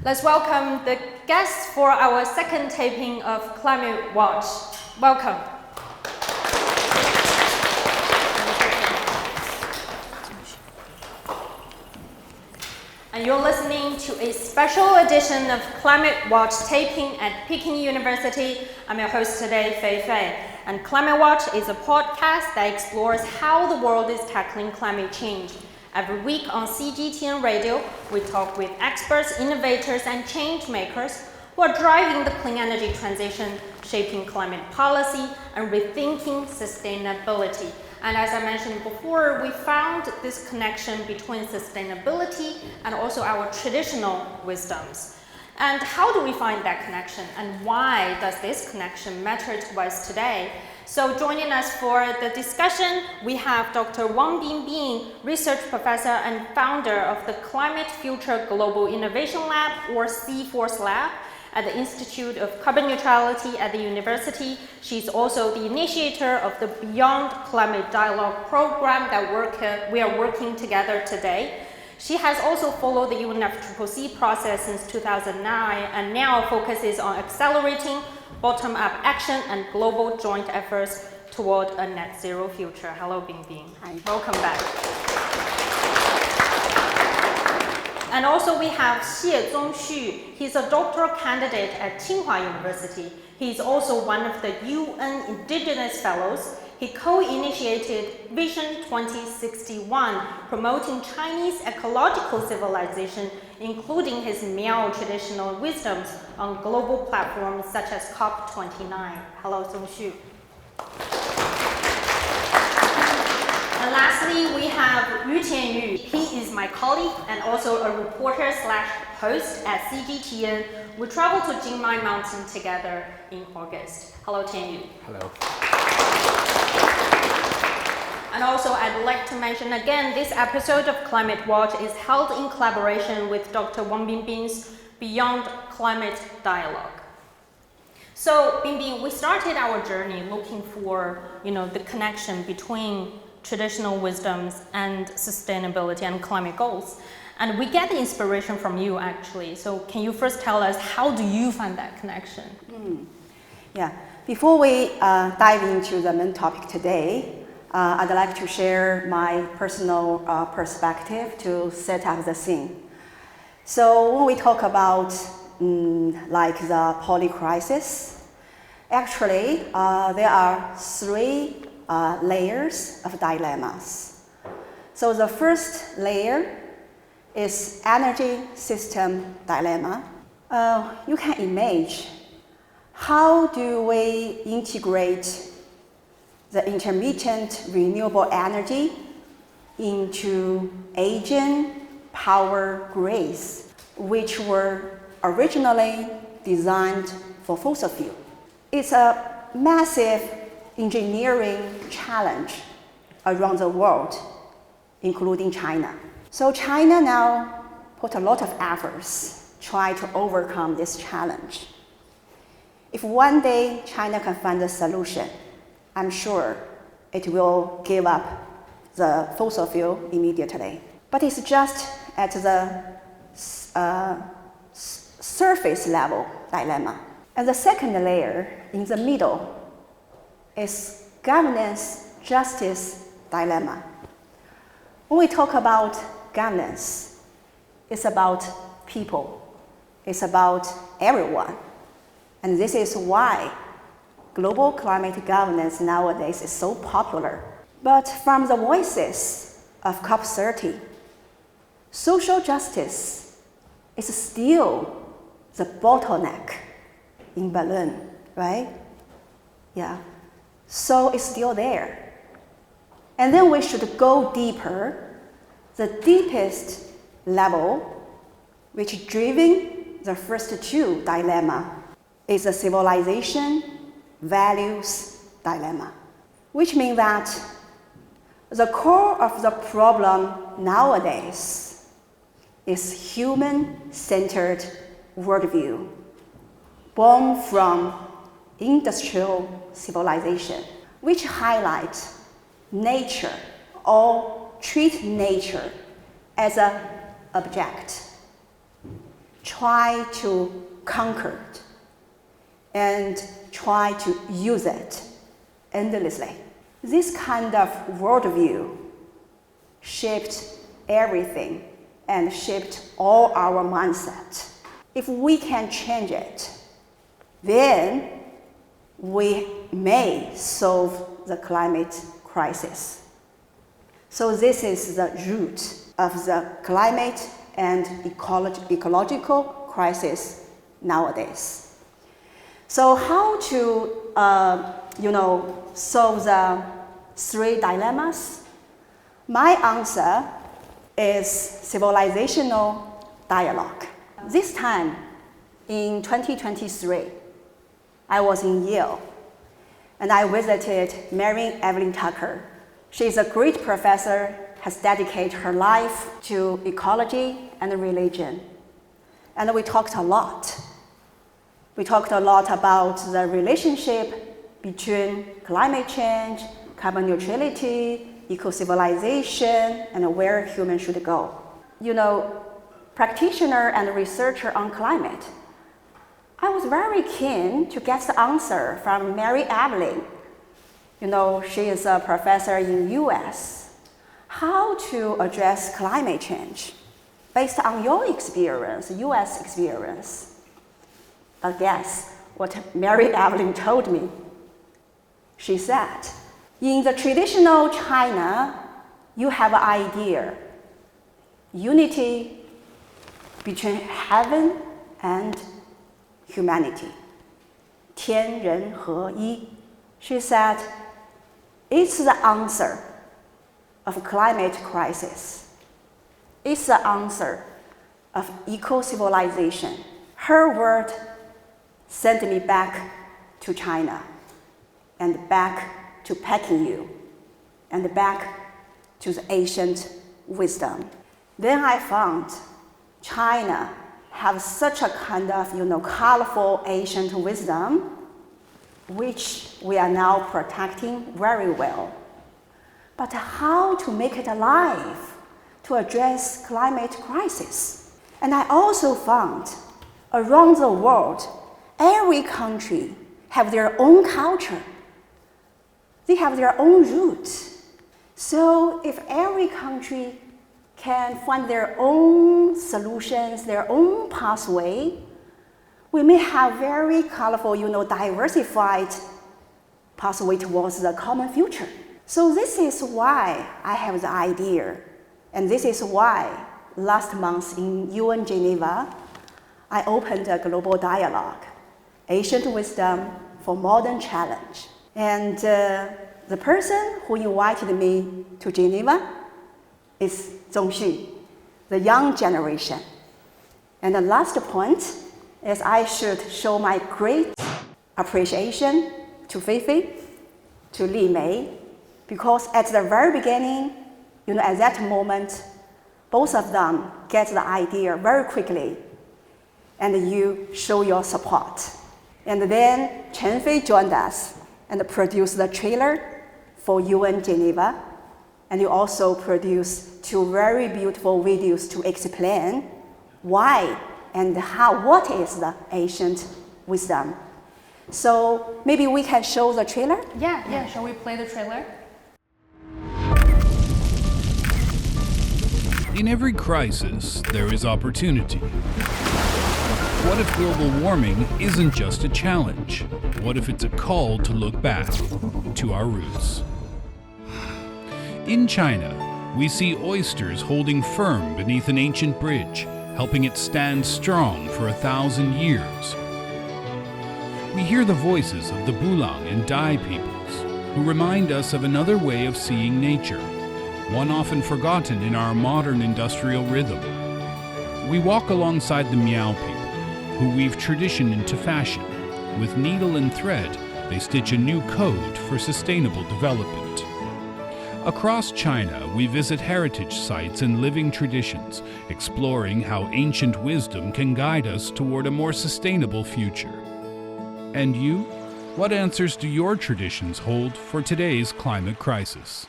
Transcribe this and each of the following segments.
Let's welcome the guests for our second taping of Climate Watch. Welcome. And you're listening to a special edition of Climate Watch taping at Peking University. I'm your host today, Fei Fei. And Climate Watch is a podcast that explores how the world is tackling climate change. Every week on CGTN radio, we talk with experts, innovators, and change makers who are driving the clean energy transition, shaping climate policy, and rethinking sustainability. And as I mentioned before, we found this connection between sustainability and also our traditional wisdoms. And how do we find that connection? And why does this connection matter to us today? So joining us for the discussion, we have Dr. Wang Binbin, research professor and founder of the Climate Future Global Innovation Lab, or C-Force Lab, at the Institute of Carbon Neutrality at the university. She's also the initiator of the Beyond Climate Dialogue program that we are working together today. She has also followed the UNFCCC process since 2009 and now focuses on accelerating bottom-up action and global joint efforts toward a net zero future. Hello, Binbin. Hi. Welcome back. And also we have Zongxu. He's a doctoral candidate at Tsinghua University. He's also one of the UN Indigenous Fellows. He co-initiated Vision 2061, promoting Chinese ecological civilization, including his Miao traditional wisdoms on global platforms such as COP29. Hello, Zongxu. And lastly, we have Tianyu. He is my colleague and also a reporter/host at CGTN. We traveled to Jingmai Mountain together in August. Hello, Tianyu. Hello. And also, I'd like to mention again, this episode of Climate Watch is held in collaboration with Dr. Wang Binbin's Beyond Climate Dialogue. So, Binbin, we started our journey looking for, the connection between traditional wisdoms and sustainability and climate goals. And we get the inspiration from you, actually. So, can you first tell us, how do you find that connection? Yeah. Before we dive into the main topic today, I'd like to share my personal perspective to set up the scene. So when we talk about like the poly crisis, actually there are three layers of dilemmas. So the first layer is energy system dilemma. You can imagine, how do we integrate the intermittent renewable energy into aging power grids, which were originally designed for fossil fuel? It's a massive engineering challenge around the world, including China. So China now put a lot of efforts try to overcome this challenge. If one day China can find a solution, I'm sure it will give up the fossil fuel immediately. But it's just at the surface level dilemma. And the second layer in the middle is governance justice dilemma. When we talk about governance, it's about people. It's about everyone. And this is why global climate governance nowadays is so popular. But from the voices of COP30, social justice is still the bottleneck in Berlin, right? Yeah. So it's still there. And then we should go deeper. The deepest level, which driving the first two dilemma, is the civilization values dilemma, which means that the core of the problem nowadays is human-centered worldview, born from industrial civilization, which highlights nature or treat nature as an object. try to conquer it and try to use it endlessly. This kind of worldview shaped everything and shaped all our mindset. If we can change it, then we may solve the climate crisis. So this is the root of the climate and ecological crisis nowadays. So how to solve the three dilemmas? My answer is civilizational dialogue. This time, in 2023, I was in Yale, and I visited Mary Evelyn Tucker. She's a great professor, has dedicated her life to ecology and religion. And we talked a lot. We talked a lot about the relationship between climate change, carbon neutrality, eco-civilization, and where humans should go. Practitioner and researcher on climate, I was very keen to get the answer from Mary Evelyn. She is a professor in US. How to address climate change based on your experience, US experience. But guess what Mary Evelyn told me? She said, in the traditional China, you have an idea, unity between heaven and humanity, 天人合一. She said, it's the answer of climate crisis. It's the answer of eco-civilization. Her word sent me back to China and back to Tianyu and back to the ancient wisdom. Then I found China have such a kind of, colorful ancient wisdom, which we are now protecting very well. But how to make it alive to address climate crisis? And I also found around the world, every country have their own culture. They have their own roots. So if every country can find their own solutions, their own pathway, we may have very colorful, diversified pathway towards the common future. So this is why I have the idea, and this is why last month in UN Geneva, I opened a global dialogue, Ancient Wisdom for Modern Challenge. And the person who invited me to Geneva is Zongxu, the young generation. And the last point is I should show my great appreciation to Feifei, to Li Mei, because at the very beginning, at that moment, both of them get the idea very quickly, and you show your support. And then Chen Fei joined us and produced the trailer for UN Geneva, and you also produced 2 very beautiful videos to explain why and what is the ancient wisdom. So maybe we can show the trailer? Yeah. Shall we play the trailer? In every crisis, there is opportunity. What if global warming isn't just a challenge? What if it's a call to look back to our roots? In China, we see oysters holding firm beneath an ancient bridge, helping it stand strong for 1,000 years. We hear the voices of the Bulang and Dai peoples, who remind us of another way of seeing nature, one often forgotten in our modern industrial rhythm. We walk alongside the Miao people, who weave tradition into fashion. With needle and thread, they stitch a new code for sustainable development. Across China, we visit heritage sites and living traditions, exploring how ancient wisdom can guide us toward a more sustainable future. And you? What answers do your traditions hold for today's climate crisis?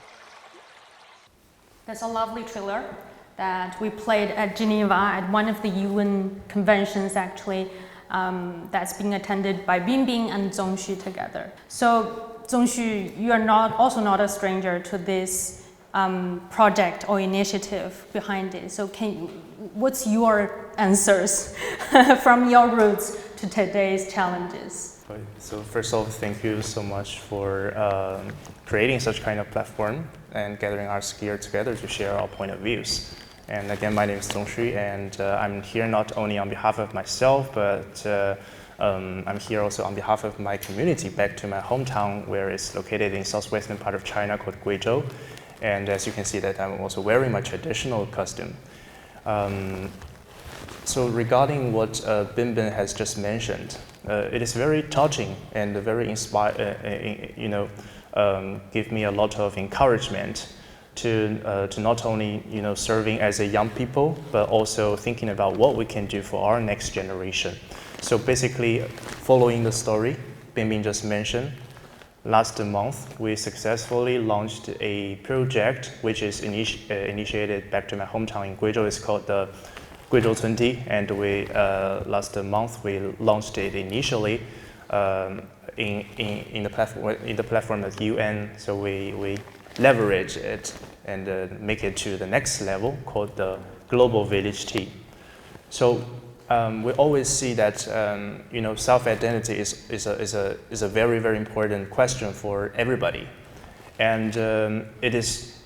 That's a lovely trailer. that we played at Geneva at one of the UN conventions actually that's being attended by Binbin and Zongxu together. So Zongxu, you are also not a stranger to this project or initiative behind it. So what's your answers from your roots to today's challenges? So first of all, thank you so much for creating such kind of platform and gathering us here together to share our point of views. And again, my name is Zongxu, and I'm here not only on behalf of myself, but I'm here also on behalf of my community back to my hometown, where it's located in southwestern part of China called Guizhou. And as you can see that I'm also wearing my traditional costume. So regarding what Binbin has just mentioned, it is very touching and very give me a lot of encouragement to not only serving as a young people, but also thinking about what we can do for our next generation. So basically, following the story Binbin just mentioned, last month we successfully launched a project which is initiated back to my hometown in Guizhou. It's called the Guizhou 20, and we last month we launched it initially in the platform of UN. So we leverage it and make it to the next level called the Global Village Tea. So we always see that self-identity is a very, very important question for everybody, and it is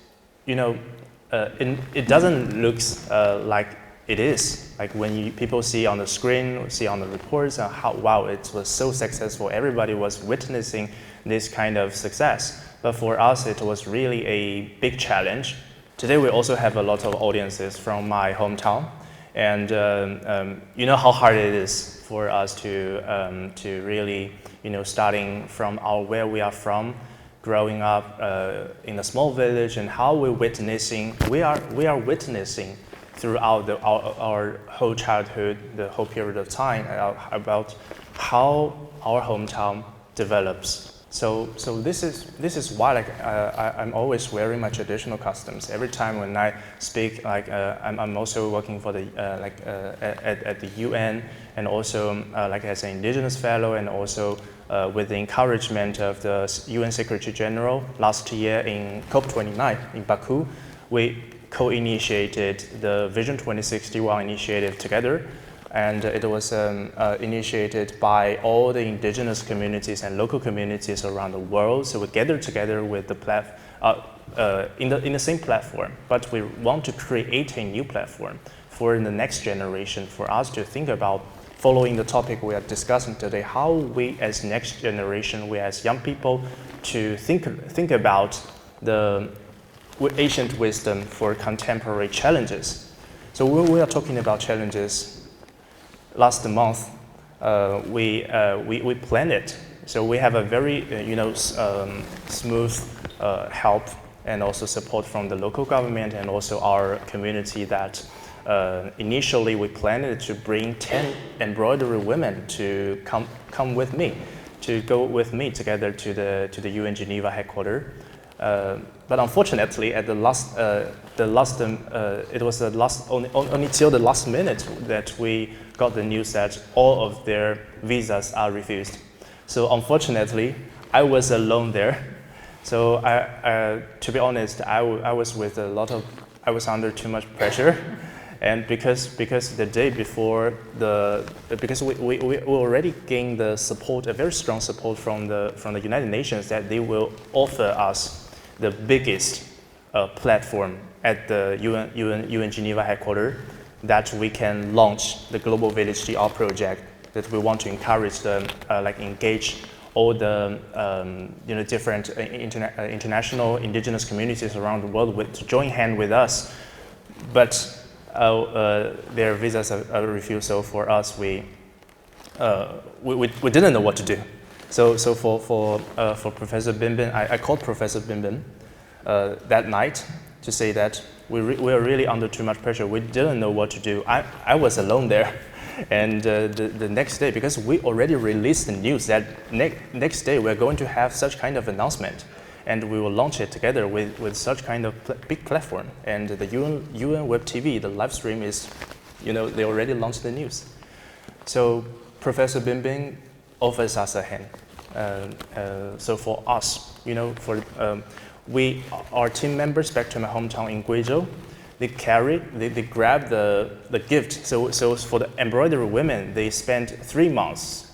it doesn't look like it is like when people see on the screen, see on the reports, how wow, it was so successful. Everybody was witnessing this kind of success. But for us, it was really a big challenge. Today, we also have a lot of audiences from my hometown, and you know how hard it is for us to really, starting from where we are from, growing up in a small village, and how we are witnessing throughout our whole childhood, the whole period of time, about how our hometown develops. So this is why I'm always wearing my traditional costumes every time when I speak. I'm also working for the at the UN, and also as an indigenous fellow, and also with the encouragement of the UN Secretary General last year in COP29 in Baku, we co-initiated the Vision 2061 initiative together. And it was initiated by all the indigenous communities and local communities around the world. So we gathered together with the in the same platform, but we want to create a new platform for the next generation, for us to think about, following the topic we are discussing today, how we as next generation, we as young people, to think about the ancient wisdom for contemporary challenges. So when we are talking about challenges, last month, we planned it. So we have a very smooth help and also support from the local government and also our community. That initially we planned it to bring 10 embroidery women to come with me, to go with me together to the UN Geneva headquarters. But unfortunately, at it was only till the last minute that we got the news that all of their visas are refused. So unfortunately, I was alone there. So to be honest, I was under too much pressure, and because the day before because we already gained the support, a very strong support from the United Nations, that they will offer us the biggest platform at the UN Geneva headquarters, that we can launch the Global Village Tea project, that we want to encourage them, engage all the different international indigenous communities around the world to join hand with us. But their visas are refused. So for us, we didn't know what to do. So for Professor Binbin, I called Professor Binbin that night to say that we are really under too much pressure. We didn't know what to do. I was alone there. And the next day, because we already released the news that next day we're going to have such kind of announcement. and we will launch it together with such kind of big platform. And the UN Web TV, the live stream is, they already launched the news. So Professor Binbin offers us a hand. So for us, our team members back to my hometown in Guizhou, they grab the gift. So for the embroidery women, they spent 3 months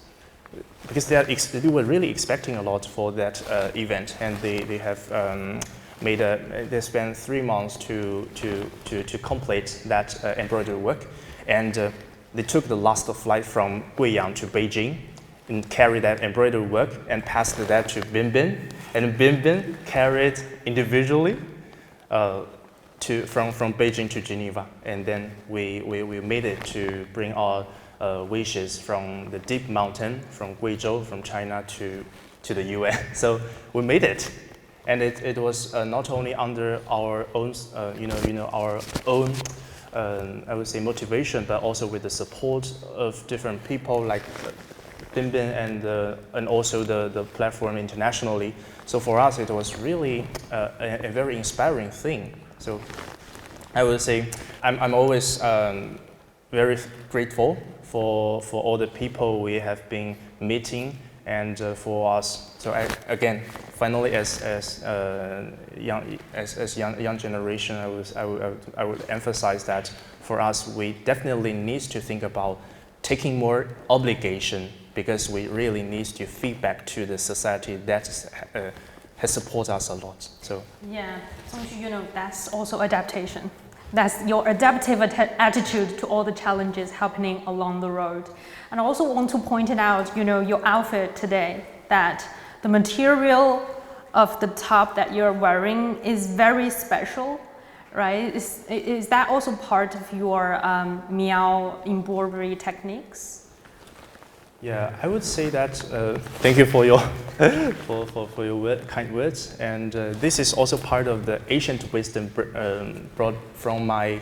because they were really expecting a lot for that event, and they have they spent 3 months to complete that embroidery work, and they took the last flight from Guiyang to Beijing and carried that embroidery work and passed that to Binbin, and Binbin carried individually from Beijing to Geneva, and then we made it to bring our wishes from the deep mountain, from Guizhou, from China to the UN. So we made it, and it was not only under our own, our own, I would say, motivation, but also with the support of different people like Binbin and also the platform internationally. So for us, it was really a very inspiring thing. So I would say I'm always very grateful for all the people we have been meeting, and for us. So finally, as young generation, I would emphasize that for us, we definitely need to think about taking more obligation, because we really need to feed back to the society that has supported us a lot. So yeah, Zongxu, that's also adaptation. That's your adaptive attitude to all the challenges happening along the road. And I also want to point it out, your outfit today, that the material of the top that you're wearing is very special, right? Is that also part of your Miao embroidery techniques? Yeah, I would say that. Thank you for your for your kind words, and this is also part of the ancient wisdom brought from my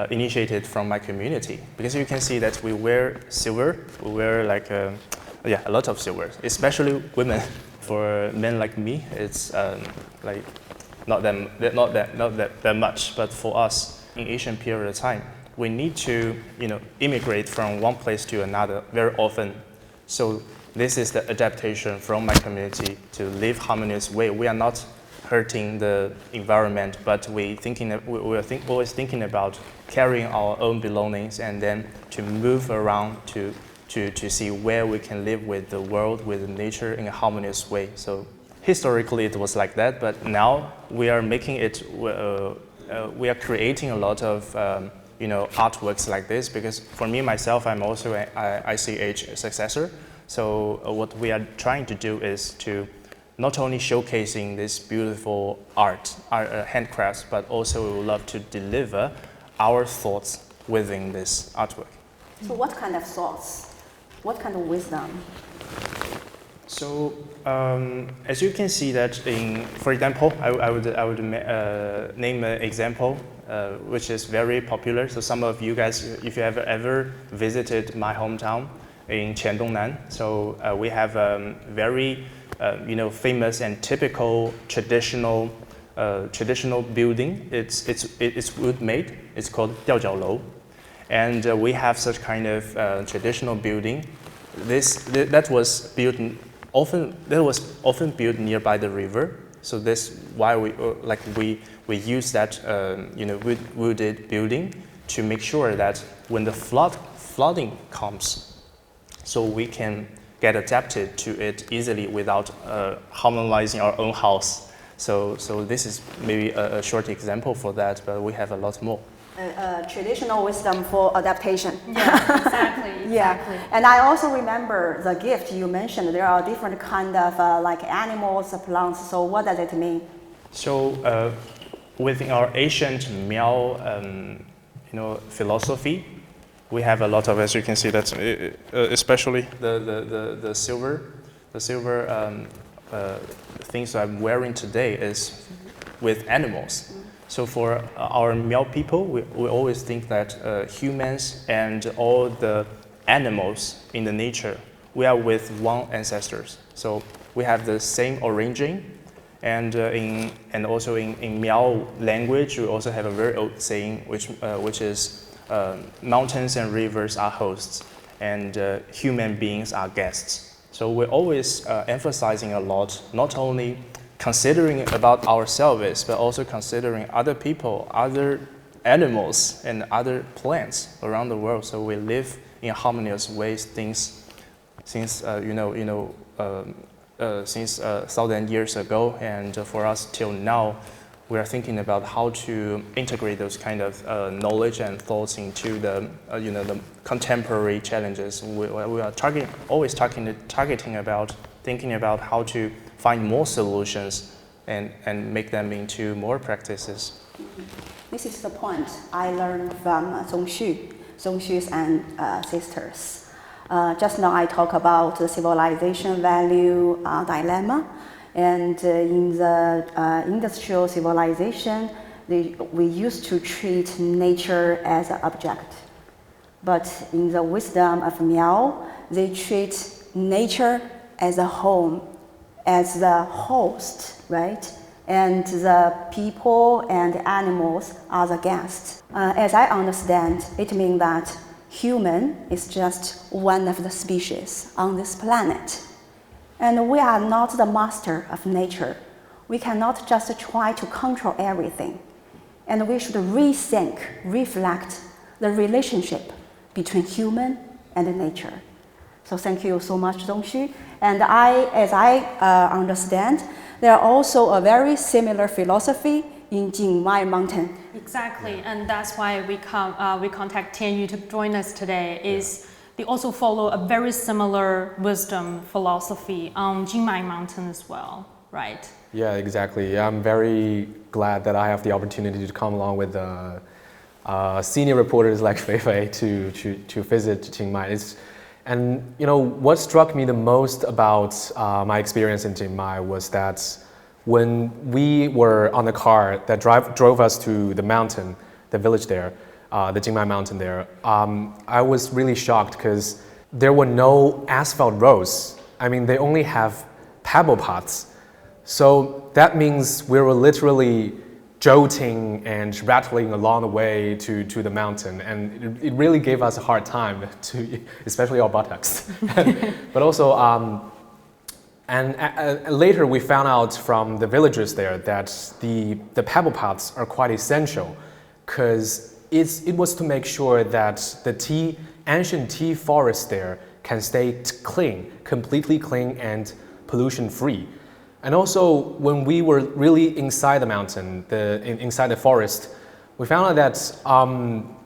initiated from my community. Because you can see that we wear silver, we wear a lot of silver, especially women. For men like me, it's not that much, but for us in Asian period of time, we need to immigrate from one place to another very often. So this is the adaptation from my community to live harmonious way. We are not hurting the environment, but we're always thinking about carrying our own belongings and then to move around to see where we can live with the world, with nature in a harmonious way. So historically it was like that, but now we are making it. We are creating a lot of artworks like this, because for me myself, I'm also an ICH successor. So what we are trying to do is to not only showcasing this beautiful art, handcrafts, but also we would love to deliver our thoughts within this artwork. So what kind of thoughts? What kind of wisdom? So as you can see that for example, I would name an example which is very popular. So some of you guys, if you have ever visited my hometown in Qiandongnan, so we have very famous and typical traditional building. It's wood made. It's called 吊脚楼, and we have such kind of traditional building. That was often built nearby the river. So that's why we use that wooded building to make sure that when the flooding comes, so we can get adapted to it easily without harmonizing our own house. So this is maybe a short example for that, but we have a lot more. Traditional wisdom for adaptation. Yeah, exactly. Yeah, and I also remember the gift you mentioned. There are different kind of animals, plants. So what does it mean? So within our ancient Miao, philosophy, we have a lot of, as you can see, that's especially the silver things I'm wearing today is with animals. So for our Miao people, we always think that humans and all the animals in the nature, we are with one ancestors. So we have the same origin, And also in Miao language, we also have a very old saying, which is mountains and rivers are hosts, and human beings are guests. So we're always emphasizing a lot, not only considering about ourselves, but also considering other people, other animals, and other plants around the world. So we live in harmonious ways since 1,000 years ago, and for us till now, we are thinking about how to integrate those kind of knowledge and thoughts into the contemporary challenges. We are always targeting about thinking about how to find more solutions and make them into more practices. This is the point I learned from Zongxu's and sisters. Just now I talk about the civilization value dilemma, and in the industrial civilization, we used to treat nature as an object. But in the wisdom of Miao, they treat nature as a home, as the host, right? And the people and animals are the guests. As I understand, it means that human is just one of the species on this planet. And we are not the master of nature. We cannot just try to control everything. And we should rethink, reflect the relationship between human and nature. So thank you so much, Zongxu. And as I understand, there are also a very similar philosophy in Jingmai Mountain. Exactly, and that's why we contact Tianyu to join us today. They also follow a very similar wisdom philosophy on Jingmai Mountain as well, right? Yeah, exactly. I'm very glad that I have the opportunity to come along with senior reporters like Fei Fei to visit Chiang Mai. And what struck me the most about my experience in Chiang Mai was that when we were on the car that drove us to the mountain, the village there, the Chiang Mai mountain there, I was really shocked because there were no asphalt roads. I mean, they only have pebble paths. So that means we were literally jolting and rattling along the way to the mountain, and it really gave us a hard time, especially our buttocks. But also, later we found out from the villagers there that the pebble paths are quite essential, because it was to make sure that the ancient tea forest there can stay clean, completely clean and pollution free. And also, when we were really inside the mountain, inside the forest, we found out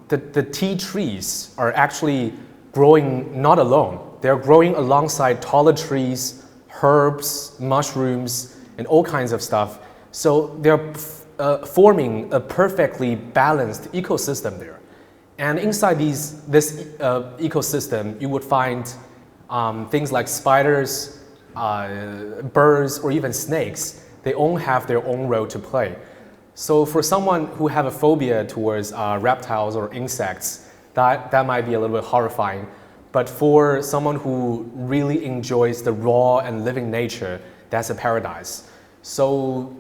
that the tea trees are actually growing not alone. They're growing alongside taller trees, herbs, mushrooms, and all kinds of stuff. So they're forming a perfectly balanced ecosystem there. And inside this ecosystem, you would find things like spiders, birds, or even snakes. They all have their own role to play. So for someone who have a phobia towards reptiles or insects, that might be a little bit horrifying. But for someone who really enjoys the raw and living nature, that's a paradise. So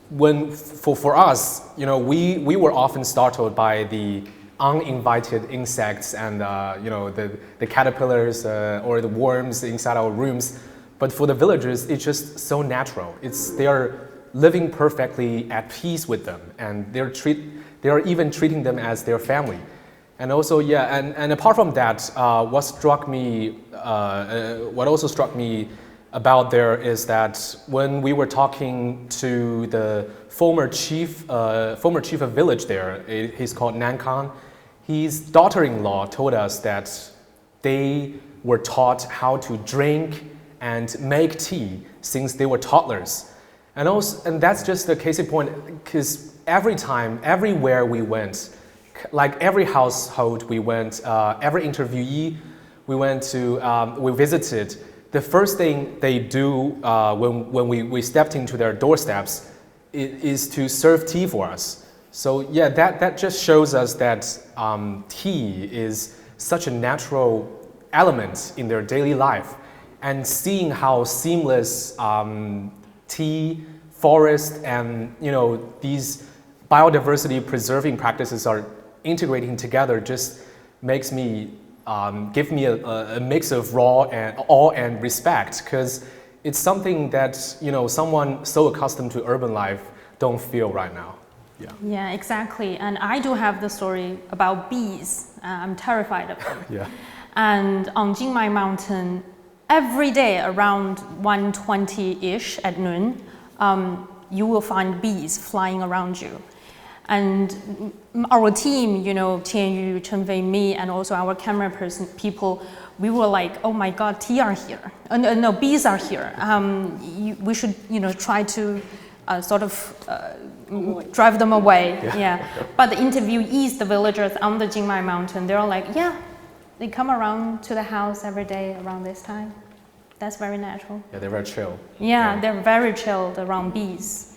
for us, we were often startled by the uninvited insects and the caterpillars or the worms inside our rooms. But for the villagers, it's just so natural. They are living perfectly at peace with them, and they are even treating them as their family. And also, and apart from that, what also struck me about there is that when we were talking to the former chief of village there, he's called Nankan. His daughter-in-law told us that they were taught how to drink and make tea since they were toddlers. And that's just the case in point, because everywhere we went, like every household we went, every interviewee we visited, the first thing they do when we stepped into their doorsteps is to serve tea for us. So that just shows us that tea is such a natural element in their daily life. And seeing how seamless tea, forest and these biodiversity preserving practices are integrating together just makes me give me a mix of awe and respect, because it's something that someone so accustomed to urban life don't feel right now. Yeah, exactly. And I do have the story about bees. I'm terrified of them. Yeah. And on Jingmai Mountain, every day around 1:20-ish at noon, you will find bees flying around you. And our team, Tianyu, Chenfei, me, and also our camera people, we were like, oh my God, bees are here. We should, try to sort of drive them away. Yeah. But the interviewees, the villagers on the Jingmai Mountain, they're like, yeah, they come around to the house every day around this time. That's very natural. Yeah, they're very chill. Yeah, they're very chilled around bees.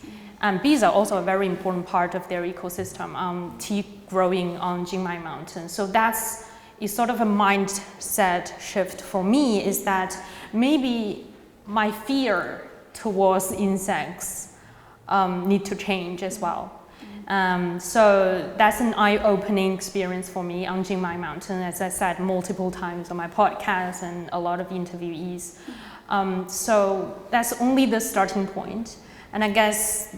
And bees are also a very important part of their ecosystem, tea growing on Jingmai Mountain. So that's sort of a mindset shift for me, is that maybe my fear towards insects need to change as well. So that's an eye-opening experience for me on Jingmai Mountain, as I said multiple times on my podcast and a lot of interviewees. So that's only the starting point. And I guess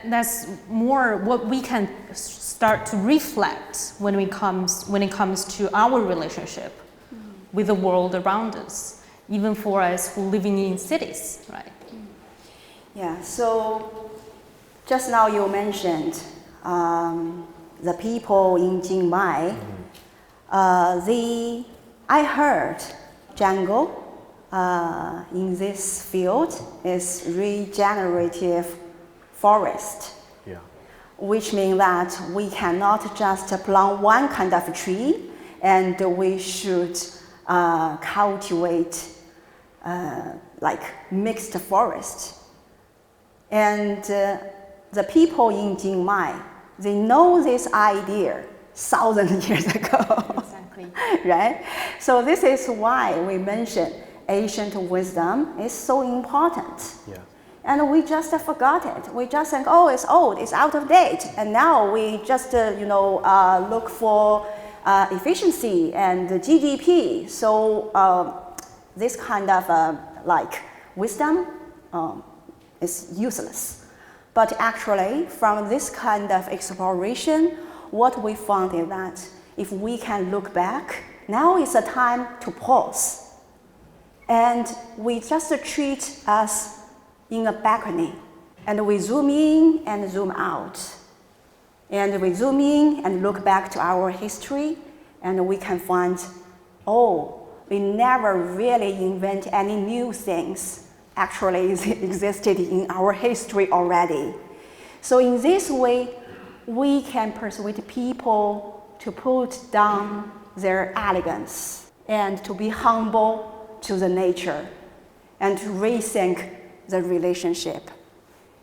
that's more what we can start to reflect when it comes to our relationship with the world around us, even for us who living in cities, right? Yeah, so just now you mentioned the people in Jingmai. I heard jungle in this field is regenerative forest, which means that we cannot just plant one kind of tree, and we should cultivate like mixed forest. And the people in Jingmai, they know this idea 1,000 years ago. Exactly. Right? So this is why we mentioned ancient wisdom is so important. Yeah. And we just forgot it. We just think, oh, it's old, it's out of date. And now we just, look for efficiency and GDP. So this kind of wisdom is useless. But actually, from this kind of exploration, what we found is that if we can look back, now is the time to pause. And we just treat us in a balcony, and we zoom in and zoom out. And we zoom in and look back to our history, and we can find, we never really invent any new things. Actually, it existed in our history already. So in this way, we can persuade people to put down their arrogance and to be humble to the nature and to rethink the relationship.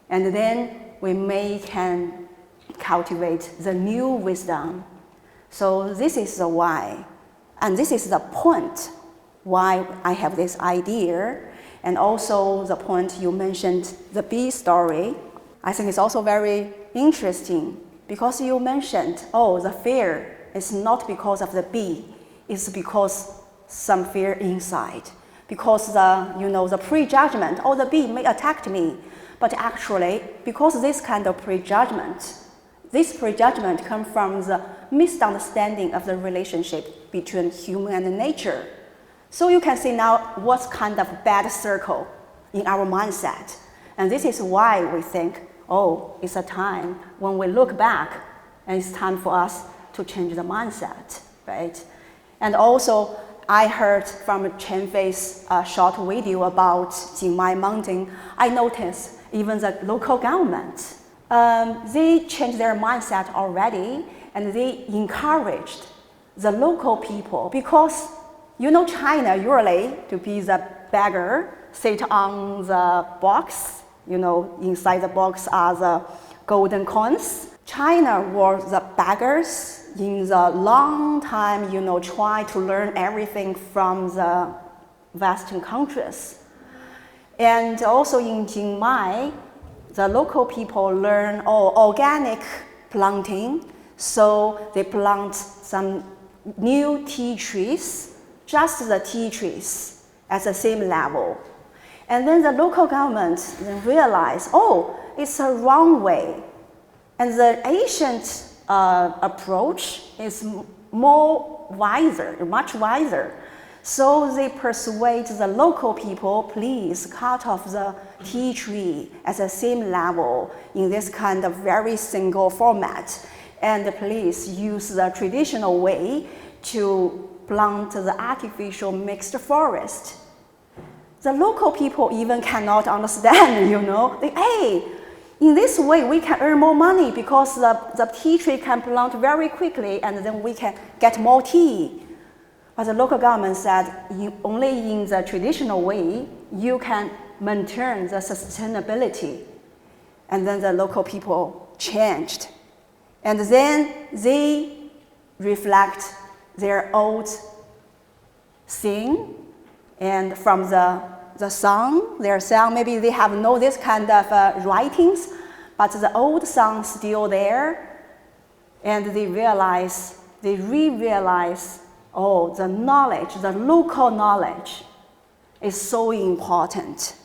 And then we can cultivate the new wisdom. So this is the why. And this is the point why I have this idea. And also the point you mentioned, the bee story. I think it's also very interesting because you mentioned, the fear is not because of the bee, it's because some fear inside. Because the prejudgment, the bee may attack me. But actually, because this kind of prejudgment comes from the misunderstanding of the relationship between human and nature. So you can see now what's kind of bad circle in our mindset. And this is why we think, it's a time when we look back, and it's time for us to change the mindset, right? And also, I heard from Chenfei's short video about Jingmai Mountain, I noticed even the local government, they changed their mindset already, and they encouraged the local people because China usually to be the beggar, sit on the box, inside the box are the golden coins. China was the beggars in the long time, try to learn everything from the Western countries. And also in Jingmai, the local people learn organic planting, so they plant some new tea trees, just the tea trees at the same level. And then the local government then realized, it's a wrong way. And the ancient approach is much wiser. So they persuade the local people, please cut off the tea tree at the same level in this kind of very single format. And please use the traditional way to plant the artificial mixed forest. The local people even cannot understand, in this way we can earn more money because the tea tree can plant very quickly and then we can get more tea. But the local government said, only in the traditional way you can maintain the sustainability. And then the local people changed. And then they reflect their old thing, and from the song, their song, maybe they have no this kind of writings, but the old song still there, and they re-realize, the knowledge, the local knowledge is so important,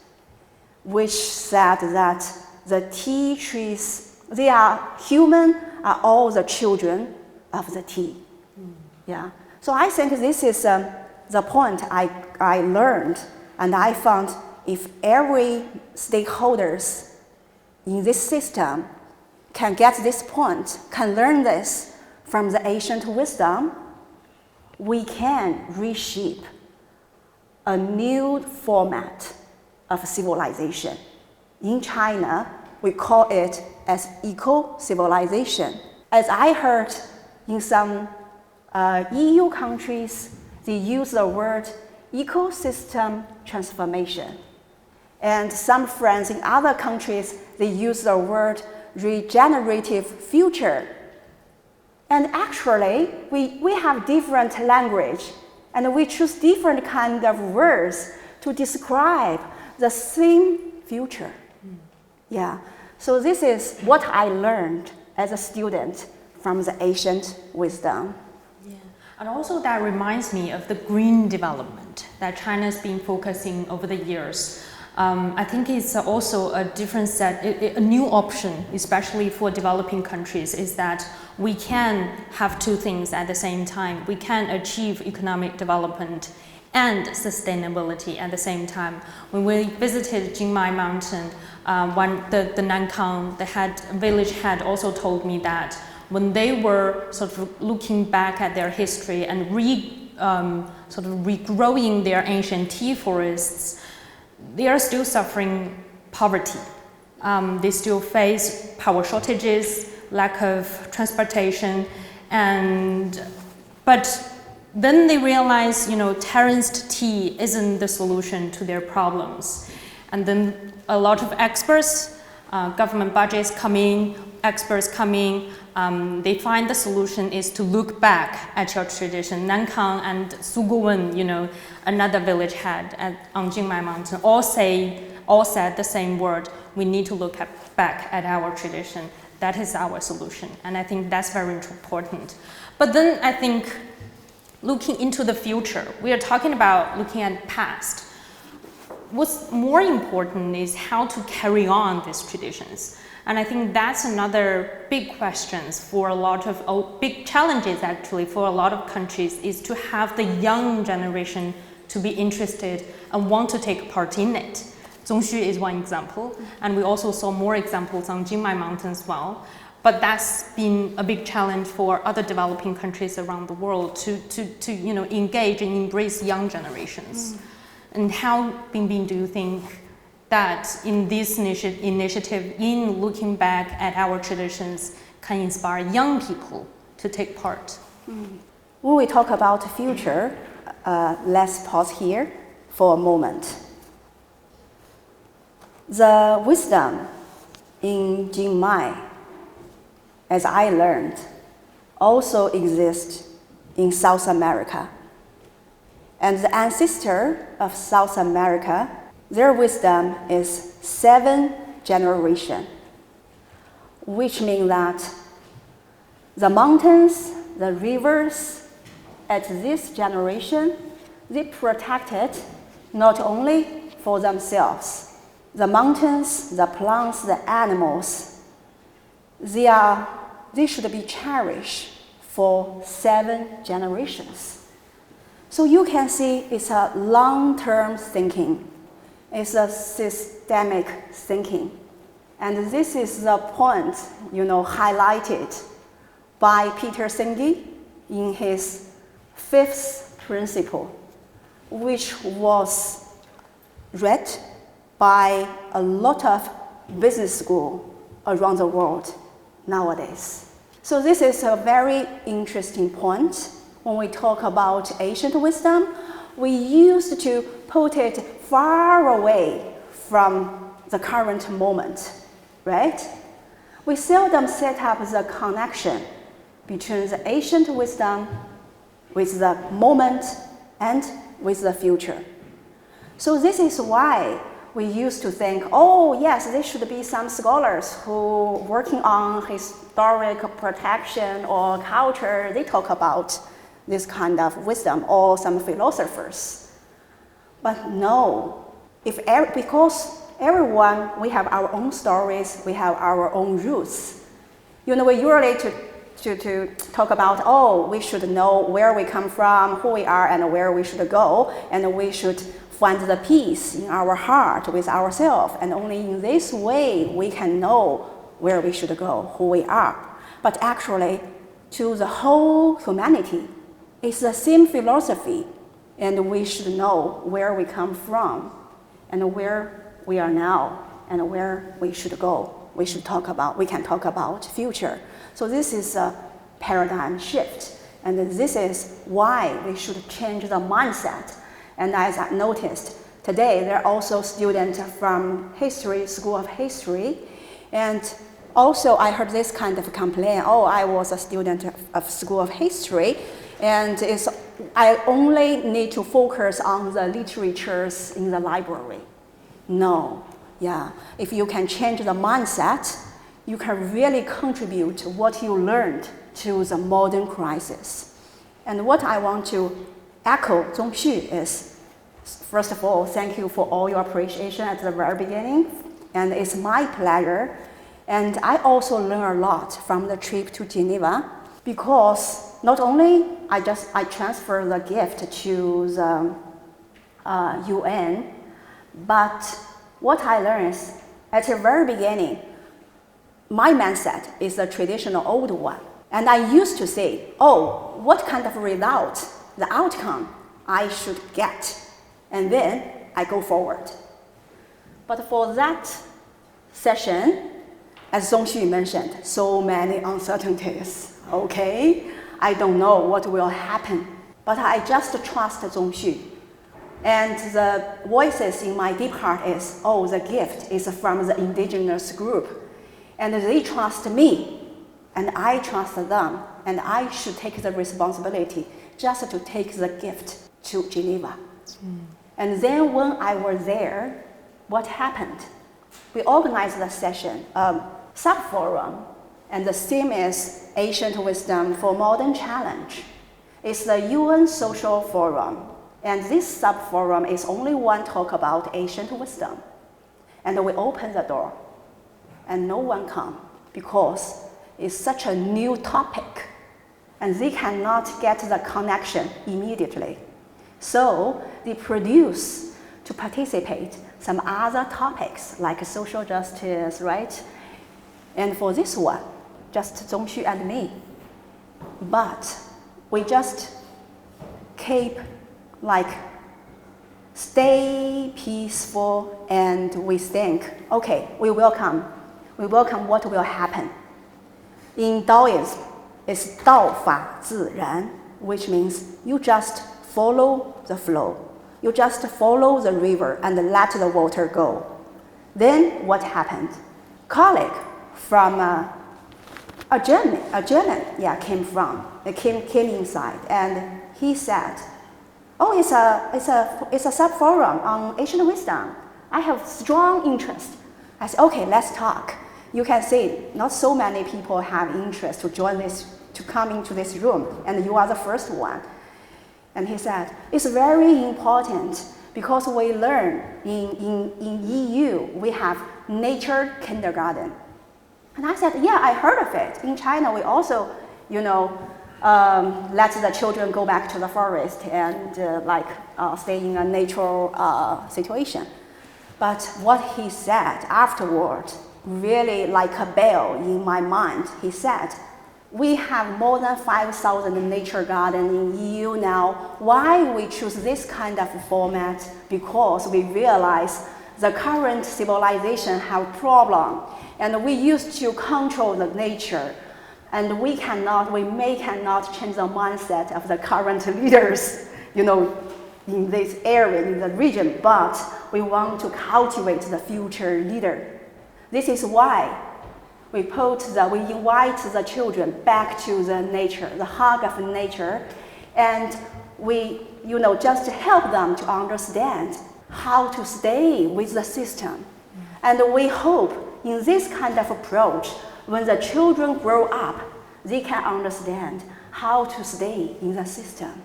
which said that the tea trees, they are human, are all the children of the tea. Yeah. So I think this is the point I learned, and I found if every stakeholders in this system can get this point, can learn this from the ancient wisdom, we can reshape a new format of civilization. In China, we call it as eco-civilization. As I heard in some EU countries, they use the word ecosystem transformation. And some friends in other countries, they use the word regenerative future. And actually, we have different language, and we choose different kind of words to describe the same future. Yeah. So this is what I learned as a student from the ancient wisdom. Yeah. And also that reminds me of the green development that China's been focusing over the years. I think it's also a different set, a new option, especially for developing countries, is that we can have two things at the same time. We can achieve economic development and sustainability at the same time. When we visited Jingmai Mountain, the Nankang, village head also told me that when they were sort of looking back at their history and regrowing their ancient tea forests, they are still suffering poverty. They still face power shortages, lack of transportation, but then they realize, terraced tea isn't the solution to their problems. And then a lot of experts, government budgets come in, experts come in, they find the solution is to look back at your tradition. Nankang and Suguwen, another village head on Jingmai Mountain, all said the same word. We need to look back at our tradition. That is our solution. And I think that's very important. But then I think looking into the future, we are talking about looking at the past. What's more important is how to carry on these traditions. And I think that's another big questions for a lot of big challenges actually for a lot of countries, is to have the young generation to be interested and want to take part in it. Zongxu is one example, and we also saw more examples on Jingmai Mountain as well. But that's been a big challenge for other developing countries around the world to engage and embrace young generations. And how, Binbin, do you think that in this initiative, in looking back at our traditions, can inspire young people to take part? When we talk about the future, let's pause here for a moment. The wisdom in Jingmai, as I learned, also exists in South America. And the ancestor of South America, their wisdom is 7 generation, which means that the mountains, the rivers, at this generation, they protected not only for themselves. The mountains, the plants, the animals, they should be cherished for 7 generations. So you can see it's a long-term thinking. It's a systemic thinking. And this is the point, highlighted by Peter Senge in his 5th principle, which was read by a lot of business schools around the world nowadays. So this is a very interesting point. When we talk about ancient wisdom, we used to put it far away from the current moment, right? We seldom set up the connection between the ancient wisdom with the moment and with the future. So this is why we used to think, oh yes, there should be some scholars who working on historic protection or culture, they talk about this kind of wisdom, or some philosophers. But no, because everyone, we have our own stories, we have our own roots. We usually to talk about, we should know where we come from, who we are, and where we should go, and we should find the peace in our heart with ourselves, and only in this way we can know where we should go, who we are. But actually, to the whole humanity, it's the same philosophy, and we should know where we come from, and where we are now, and where we should go. We can talk about future. So this is a paradigm shift, and this is why we should change the mindset. And as I noticed, today there are also students from School of History, and also I heard this kind of complaint, I was a student of School of History, and I only need to focus on the literatures in the library. No, if you can change the mindset, you can really contribute what you learned to the modern crisis. And what I want to echo Zongxu is, first of all, thank you for all your appreciation at the very beginning, and it's my pleasure. And I also learned a lot from the trip to Geneva, because not only I transfer the gift to the UN, but what I learned is, at the very beginning, my mindset is the traditional old one. And I used to say, what kind of result, the outcome I should get, and then I go forward. But for that session, as Zongxu mentioned, so many uncertainties, okay? I don't know what will happen, but I just trust Zongxu. And the voices in my deep heart is, the gift is from the indigenous group. And they trust me, and I trust them, and I should take the responsibility just to take the gift to Geneva. And then when I was there, what happened? We organized the session, sub-forum, and the theme is Ancient Wisdom for Modern Challenge. It's the UN Social Forum, and this sub-forum is only one talk about ancient wisdom. And we open the door, and no one come, because it's such a new topic, and they cannot get the connection immediately. So they produce to participate some other topics like social justice, right? And for this one, just Zongxu and me. But we just keep stay peaceful, and we think, we welcome what will happen. In Taoism, it's 道法自然, which means you just follow the flow. You just follow the river and let the water go. Then what happened? Colleague from a German came inside, and he said, it's a sub-forum on ancient wisdom. I have strong interest. I said, okay, let's talk. You can see not so many people have interest to join this, to come into this room, and you are the first one. And he said, it's very important because we learn in EU, we have nature kindergarten. And I said, yeah, I heard of it. In China, we also, let the children go back to the forest and stay in a natural situation. But what he said afterward, really like a bell in my mind, he said, we have more than 5,000 nature gardens in EU now. Why we choose this kind of format? Because we realize the current civilization have problem, and we used to control the nature, and we cannot change the mindset of the current leaders, in this area, in the region, but we want to cultivate the future leader. This is why we invite the children back to the nature, the hug of nature, and we, just help them to understand how to stay with the system. And we hope in this kind of approach, when the children grow up, they can understand how to stay in the system.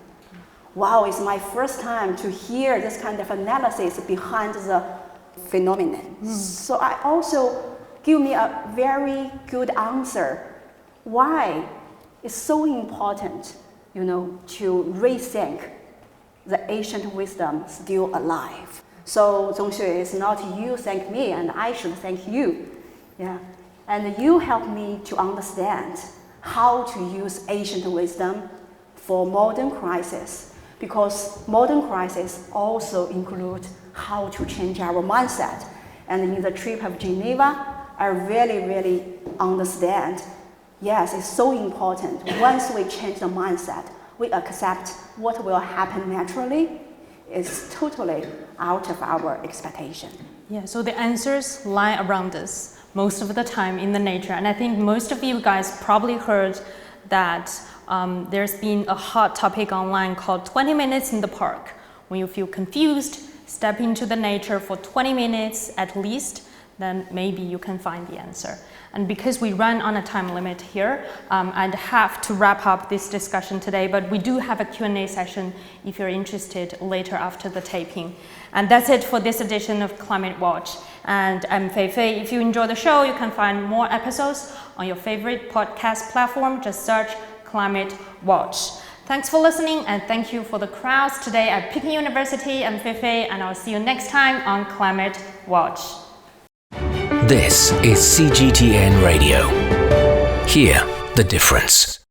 Wow, it's my first time to hear this kind of analysis behind the phenomenon. So I also give me a very good answer why it's so important, to rethink the ancient wisdom still alive. So Zongxu, it's not you thank me, and I should thank you. Yeah. And you help me to understand how to use ancient wisdom for modern crisis, because modern crisis also include how to change our mindset. And in the trip of Geneva, I really understand, yes, it's so important. Once we change the mindset, we accept what will happen naturally is totally out of our expectation. Yeah, so the answers lie around us most of the time in the nature. And I think most of you guys probably heard that there's been a hot topic online called 20 minutes in the park. When you feel confused, step into the nature for 20 minutes at least, then maybe you can find the answer. And because we run on a time limit here, I'd have to wrap up this discussion today, but we do have a Q&A session if you're interested later after the taping. And that's it for this edition of Climate Watch. And I'm Fei Fei. If you enjoy the show, you can find more episodes on your favorite podcast platform. Just search Climate Watch. Thanks for listening, and thank you for the crowds today at Peking University. I'm Fei Fei, and I'll see you next time on Climate Watch. This is CGTN Radio. Hear the difference.